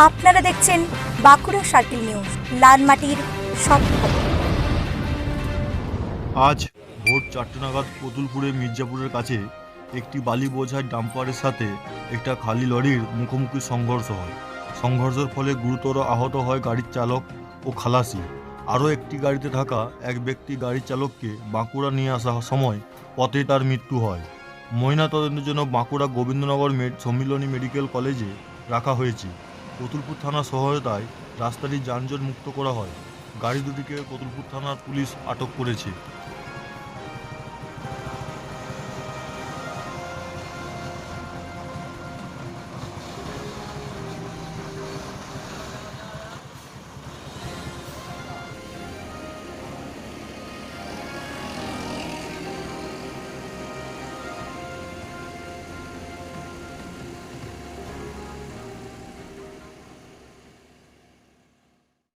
আপনারা দেখছেন Bankura circle news, লালমাটির সব খবর। আজ ভোর 4টে নাগাদ কতুলপুরে মির্জাপুরের কাছে একটি বালি বোঝাই ডাম্পারের সাথে একটা খালি লরির মুখোমুখি সংঘর্ষ হয়। সংঘর্ষের ফলে গুরুতর আহত হয় গাড়ির চালক ও খালাসি। আরও একটি গাড়িতে থাকা এক ব্যক্তি গাড়ির চালককে বাঁকুড়া নিয়ে আসার সময় পথে তার মৃত্যু হয়। ময়নাতদন্তের জন্য বাঁকুড়া গোবিন্দনগর সম্মিলনী মেডিকেল কলেজে রাখা হয়েছে। কতুলপুর থানার সহায়তায় রাস্তাটি যানজট মুক্ত করা হয়। গাড়ি দুটিকে কতুলপুর থানার পুলিশ আটক করেছে।